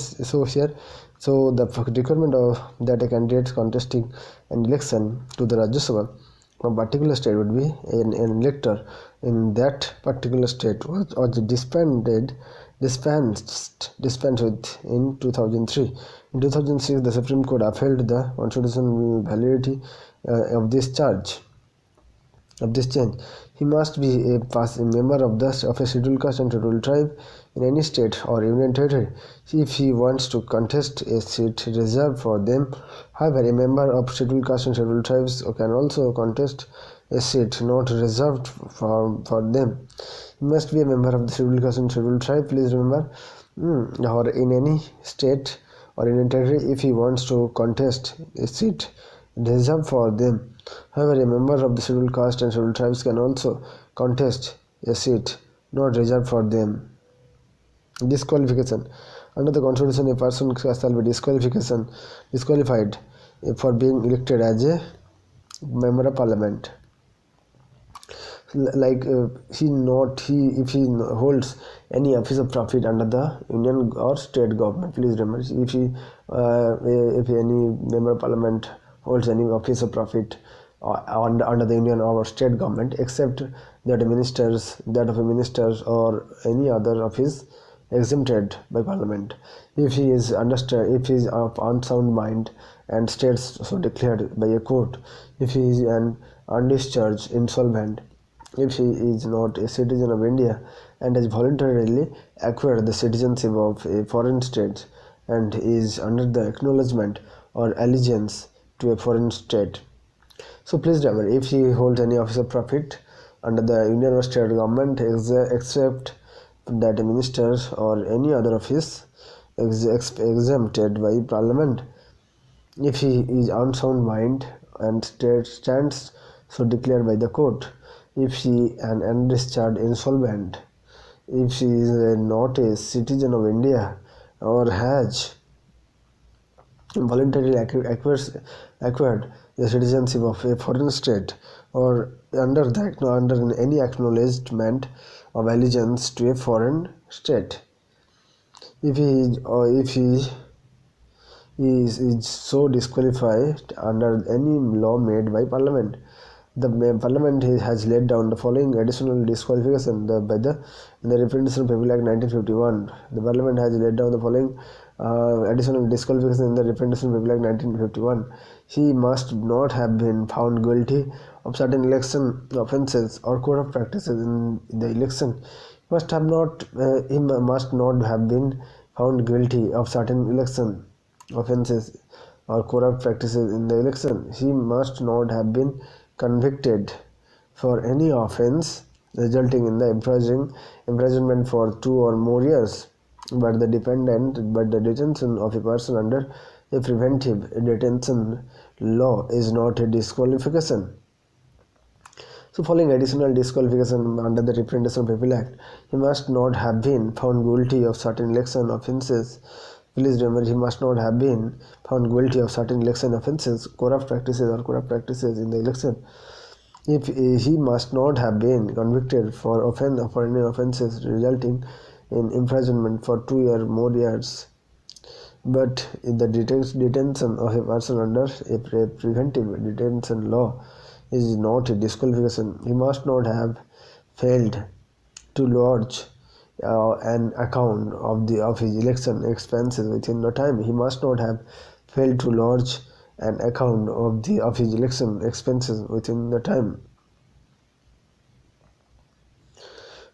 Speaker 1: so the requirement of that a candidate contesting an election to the Rajya Sabha from a particular state would be an elector in that particular state was dispensed with in 2003. In 2006, the Supreme Court upheld the constitutional validity of this change. He must be a member of a scheduled caste and scheduled tribe in any state or union territory if he wants to contest a seat reserved for them. However, a member of scheduled caste and scheduled tribes can also contest a seat not reserved for them. He must be a member of the scheduled caste and scheduled tribe, please remember, or in any state or union territory if he wants to contest a seat reserved for them. However, a member of the scheduled caste and scheduled tribes can also contest a seat not reserved for them. Disqualification. Under the Constitution, a person shall be disqualified for being elected as a member of parliament. If he holds any office of profit under the union or state government. Please remember, if any member of parliament holds any office of profit under the union or state government, except that of ministers or any other office exempted by parliament, if he is of unsound mind and states so declared by a court, if he is an undischarged insolvent, if he is not a citizen of India and has voluntarily acquired the citizenship of a foreign state and is under the acknowledgement or allegiance to a foreign state. So please remember, if he holds any office of profit under the union or state government, except that a minister or any other office exempted by parliament, if he is unsound mind and stands so declared by the court, if he an undischarged insolvent, if he is not a citizen of India or has voluntarily acquired the citizenship of a foreign state or under any acknowledgement of allegiance to a foreign state. if he is so disqualified under any law made by Parliament. The Parliament has laid down the following additional disqualification in the Representation of People Act 1951. The Parliament has laid down the following additional disqualification in the Representation of People Act 1951. He must not have been found guilty of certain election offences or corrupt practices in the election. He must not have been found guilty of certain election offences or corrupt practices in the election. He must not have been convicted for any offence resulting in the imprisonment for 2 or more years, but the detention of a person under a preventive detention law is not a disqualification. So, following additional disqualification under the Representation of People Act, he must not have been found guilty of certain election offences. Please remember, he must not have been found guilty of certain election offences, corrupt practices in the election. If he must not have been convicted for any offences resulting in imprisonment for 2 or more years, but in the detention of a person under a preventive detention law is not a disqualification. He must not have failed to lodge an account of his election expenses within the time. He must not have failed to lodge an account of his election expenses within the time.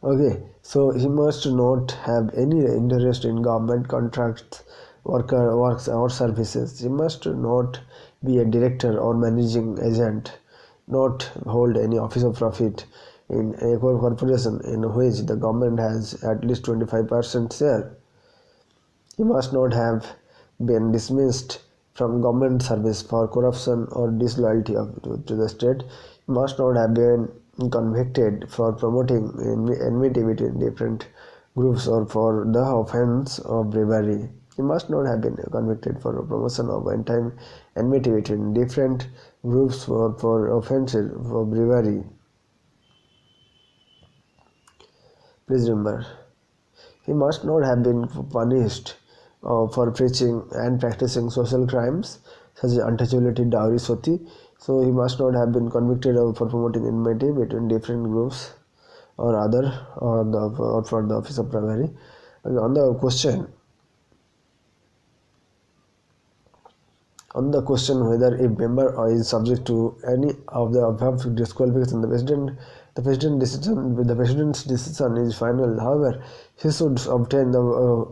Speaker 1: Okay, so he must not have any interest in government contracts, works or services. He must not be a director or managing agent, not hold any office of profit in a corporation in which the government has at least 25% share. He must not have been dismissed from government service for corruption or disloyalty to the state. He must not have been convicted for promoting enmity between different groups or for the offense of bribery. He must not have been convicted for promotion of enmity between different groups or for offenses for bribery. Please remember, he must not have been punished for preaching and practicing social crimes such as untouchability, dowry, sati. So he must not have been convicted for promoting enmity between different groups or for the office of bribery. Okay, on the question whether a member is subject to any of the above disqualification, the president's decision is final. However, he should obtain the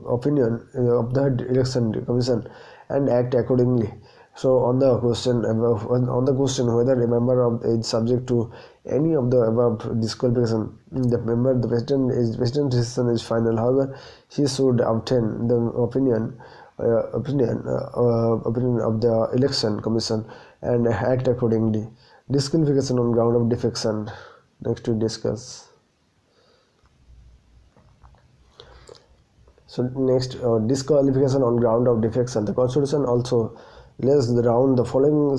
Speaker 1: opinion of the election commission and act accordingly. So, on the question whether a member is subject to any of the above disqualification, the president's decision is final. However, he should obtain the opinion of the election commission and act accordingly. Disqualification on ground of defection. Next we discuss. So next, disqualification on ground of defection. The Constitution also lays down the following: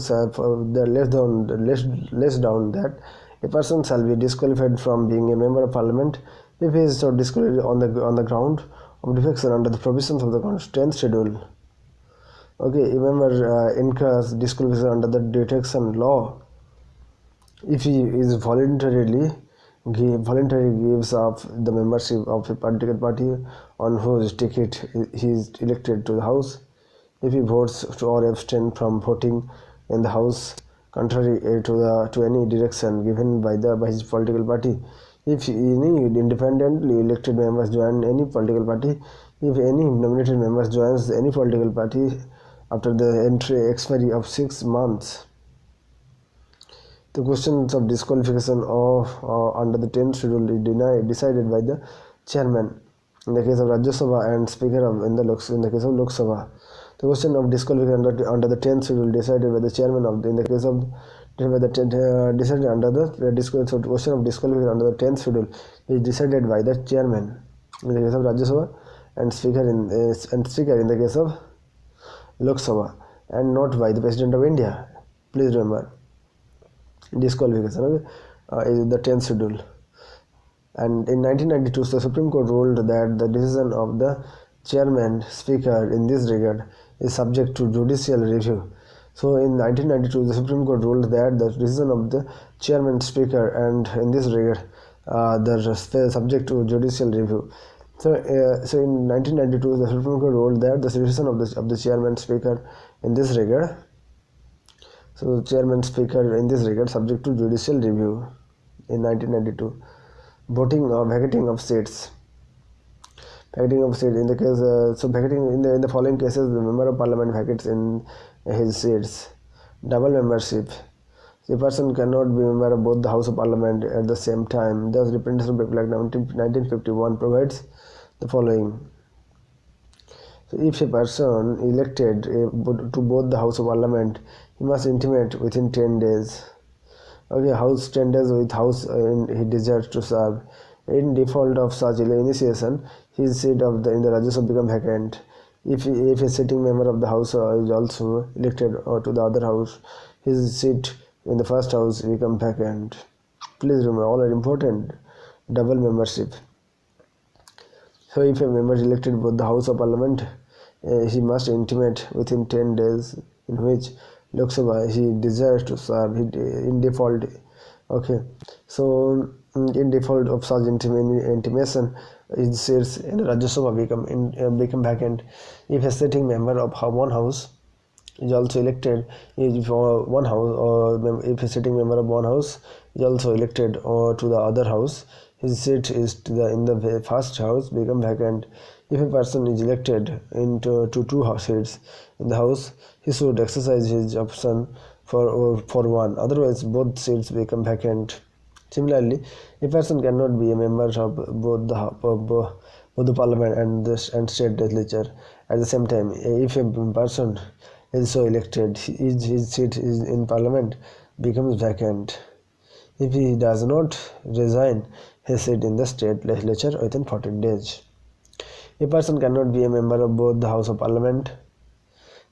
Speaker 1: lays down that a person shall be disqualified from being a member of Parliament if he is so disqualified on the ground of defection under the provisions of the 10th schedule. Okay, remember, incurs disqualification under the detection law if he is voluntarily gives up the membership of a political party on whose ticket he is elected to the House, if he votes or abstains from voting in the House contrary to any direction given by his political party, if any independently elected members join any political party, if any nominated members joins any political party after the expiry of 6 months. The questions of disqualification under the 10th schedule is decided by the chairman in the case of Rajya Sabha and speaker in the case of Lok Sabha. The question of disqualification under the 10th schedule decided by the chairman in the case of decided under the question of disqualification under the 10th schedule is decided by the chairman in the case of Rajya Sabha and speaker in the case of Lok Sabha and not by the President of India. Please remember, disqualification is the 10th schedule. And in 1992, the Supreme Court ruled that the decision of the chairman, speaker in this regard is subject to judicial review. So in 1992, the Supreme Court ruled that the decision of the chairman, speaker, and in this regard, the subject to judicial review. So in 1992, the Supreme Court ruled that the decision of the chairman, speaker in this regard. So the chairman, speaker in this regard subject to judicial review in 1992. Voting or vacating of seats. Vacating of seats in the case vacating in the following cases, the member of parliament vacates in his seats. Double membership. A person cannot be member of both the House of Parliament at the same time. Thus, Representation Act 1951 provides the following. So, if a person elected to both the House of Parliament, he must intimate within 10 days. Okay, House 10 days with House he desires to serve. In default of such initiation, his seat in the Rajya Sabha become vacant. If a sitting member of the House is also elected to the other House, his seat in the first House become vacant. Please remember, all are important. Double membership. So if a member is elected both the House of Parliament, he must intimate within 10 days in which Lok Sabha he desires to serve in default. Okay, so in default of such intimation, his seats in Rajya Sabha become vacant. If a sitting member of one house is also elected, if one house, or if a sitting member of one house is also elected to the other house, his seat is in the first house become vacant. If a person is elected into two seats in the house, he should exercise his option for one. Otherwise, both seats become vacant. Similarly, a person cannot be a member of both the parliament and state legislature at the same time. If a person is so elected, his seat is in parliament becomes vacant. If he does not resign his seat in the state legislature within 14 days. A person cannot be a member of both the House of Parliament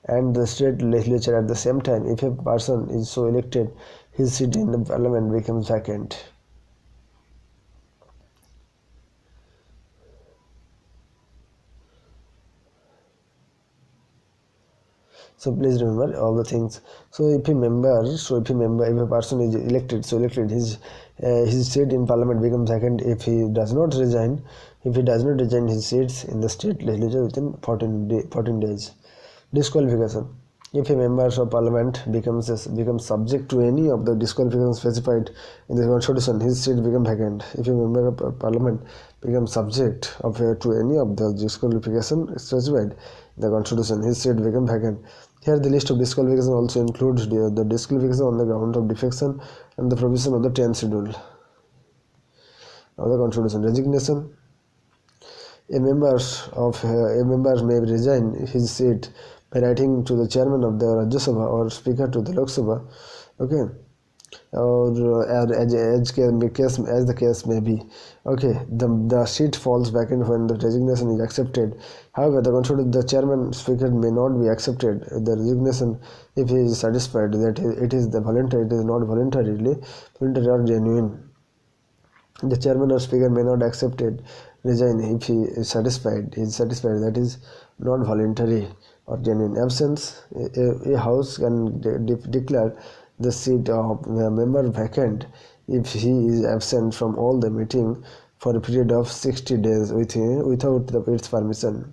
Speaker 1: and the state legislature at the same time. If a person is so elected, his seat in the parliament becomes vacant. So please remember all the things. So if a person is elected, his seat in parliament becomes vacant if he does not resign. If he does not resign his seats in the state legislature within 14 days. Disqualification. If a member of parliament becomes subject to any of the disqualifications specified in the constitution, his seat becomes vacant. If a member of parliament becomes subject to any of the disqualifications specified in the constitution, his seat becomes vacant. Here the list of disqualifications also includes the disqualification on the ground of defection and the provision of the 10th schedule of the constitution. Resignation. A member may resign his seat by writing to the chairman of the Rajya Sabha or speaker to the Lok Sabha, okay, or as the case may be. Okay, the seat falls vacant when the resignation is accepted. However, the chairman speaker may not be accepted the resignation if he is satisfied that it is not voluntary or genuine. The chairman or speaker may not accept it, resign if he is satisfied that is not voluntary or genuine. Absence. A house can declare the seat of a member vacant if he is absent from all the meeting for a period of 60 days without its permission.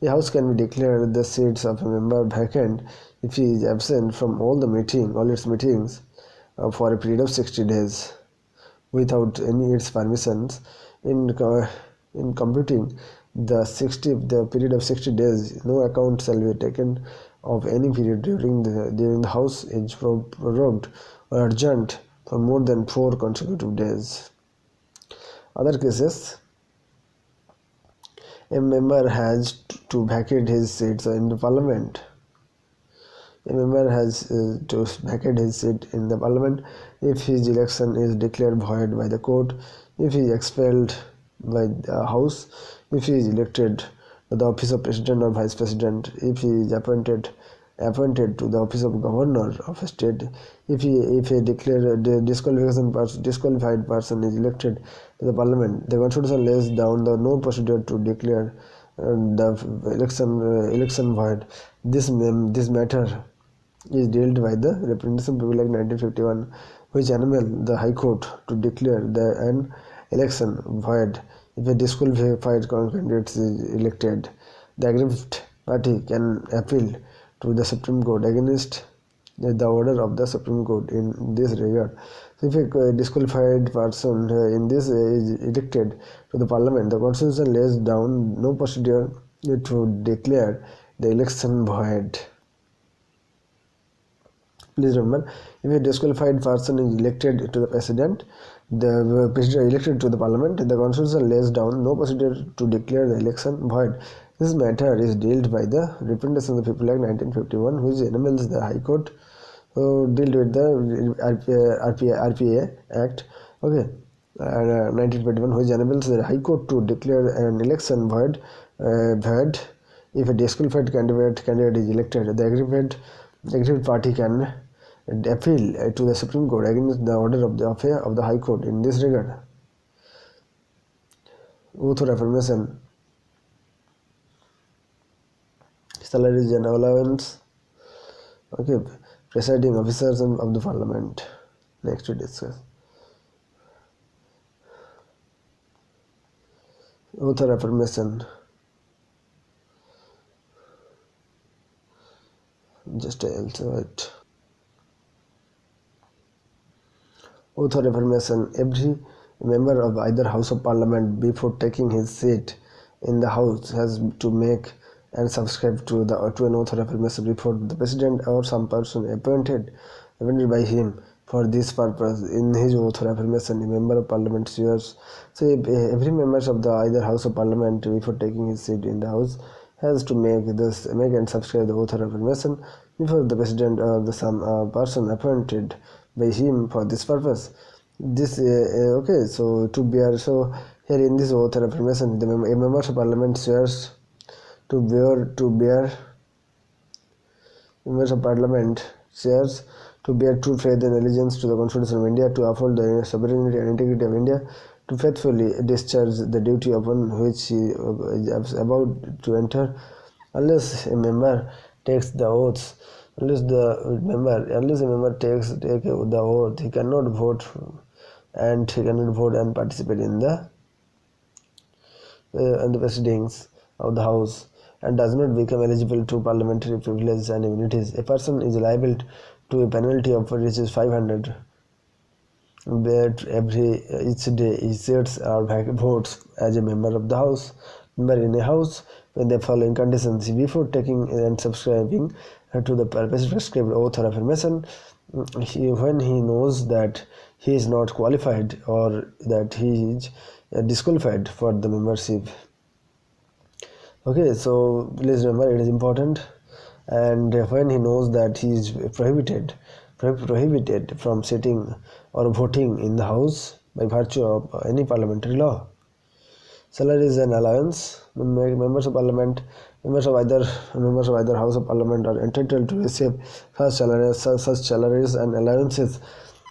Speaker 1: A house can be declared the seats of a member vacant if he is absent from all its meetings for a period of 60 days without any its permissions. In computing the period of 60 days, no account shall be taken of any period during the house is prorogued or adjourned for more than 4 consecutive days. Other cases, a member has to vacate his seat in the parliament. A member has to vacate his seat in the parliament if his election is declared void by the court, if he is expelled by the house, if he is elected to the office of president or vice president, if he is appointed to the office of governor of a state, if a disqualified person is elected to the parliament. The constitution lays down no procedure to declare the election void. This matter is dealt by the Representation Bill Act 1951, which enabled the High Court to declare an election void if a disqualified candidate is elected. The aggrieved party can appeal to the Supreme Court against the order of the Supreme Court in this regard. So if a disqualified person in this is elected to the Parliament, the Constitution lays down no procedure to declare the election void. Please remember, if a disqualified person is elected to the president, the president elected to the Parliament, the Constitution lays down no procedure to declare the election void. This matter is dealt by the Representation of the People Act 1951, which enables the High Court to deal with the RPA Act, 1921, which enables the High Court to declare an election void if a disqualified candidate is elected. The aggrieved party can appeal to the Supreme Court against the order of the High Court in this regard. Oath of affirmation, salaries and allowance. Presiding officers of the Parliament. Next we discuss. Oath of affirmation. Just also it. Oath of affirmation. Every member of either House of Parliament, before taking his seat in the House, has to make and subscribe to an oath of affirmation before the President or some person appointed by him for this purpose. In his oath of affirmation, a member of Parliament swears. So every member of the either House of Parliament, before taking his seat in the House, has to make and subscribe the oath of affirmation before the President or the some person appointed by him for this purpose. This so to bear. So here in this oath of affirmation, a member of Parliament swears to bear members of Parliament shares to bear true faith and allegiance to the Constitution of India, to uphold the sovereignty and integrity of India, to faithfully discharge the duty upon which he is about to enter, unless a member takes the oaths. Unless a member takes the oath, he cannot vote and participate in the proceedings of the House, and does not become eligible to parliamentary privileges and immunities. A person is liable to a penalty of which is 500 but each day he sits or votes as a member of the House. Member in a House when the following conditions before taking and subscribing to the prescribed oath or affirmation, when he knows that he is not qualified or that he is disqualified for the membership. So please remember, it is important. And when he knows that he is prohibited from sitting or voting in the House by virtue of any parliamentary law. Salaries and allowance. Members of either House of Parliament are entitled to receive such salaries and allowances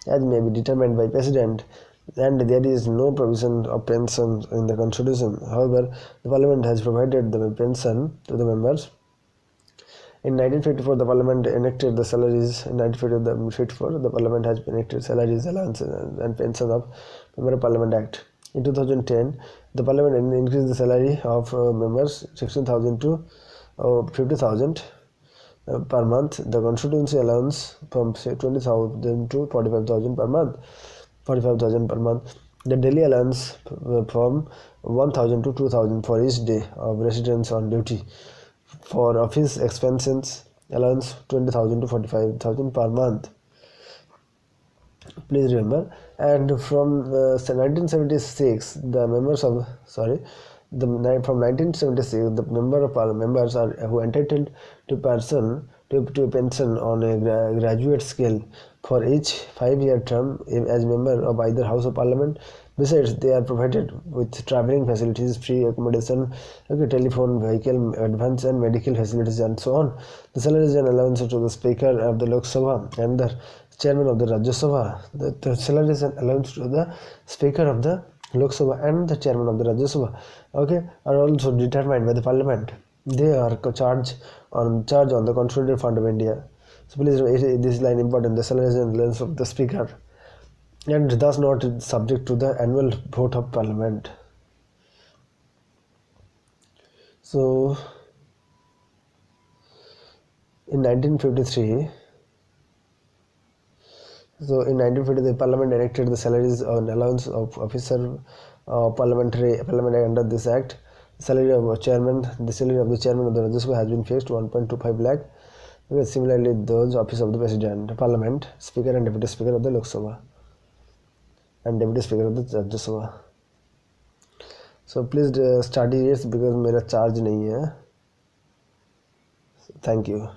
Speaker 1: as may be determined by President, and there is no provision of pension in the Constitution. However, the Parliament has provided the pension to the members. In 1954, the Parliament enacted the salaries. In 1954, the Parliament has enacted salaries, allowances, and pension of Member of Parliament Act. In 2010, the Parliament increased the salary of members 16,000 to 50,000 per month. The constituency allowance from 20,000 to 45,000 per month. The daily allowance from 1,000 to 2,000 for each day of residence on duty. For office expenses, allowance 20,000 to 45,000 per month. Please remember. And from 1976, the members of from 1976, the members are who entitled to pension on a graduate scale for each 5-year term as member of either House of Parliament. Besides, they are provided with travelling facilities, free accommodation, telephone, vehicle, advance and medical facilities, and so on. The salaries and allowances to the Speaker of the Lok Sabha and the Chairman of the Rajya Sabha. The salaries and allowance to the Speaker of the Lok Sabha and the chairman of the Rajya Sabha, okay, are also determined by the parliament. They are charge on the consolidated fund of India. So please, this line important. The salaries and lands of the speaker, and thus not subject to the annual vote of parliament. So in 1953. So in 1950, the Parliament enacted the salaries and allowance of officer parliament under this act. The salary of the chairman of the Rajya Sabha has been fixed 1.25 lakh. Similarly, those office of the President, Parliament, Speaker and Deputy Speaker of the Lok Sabha and Deputy Speaker of the Rajya Sabha. So please study it because मेरा charge नहीं है. Thank you.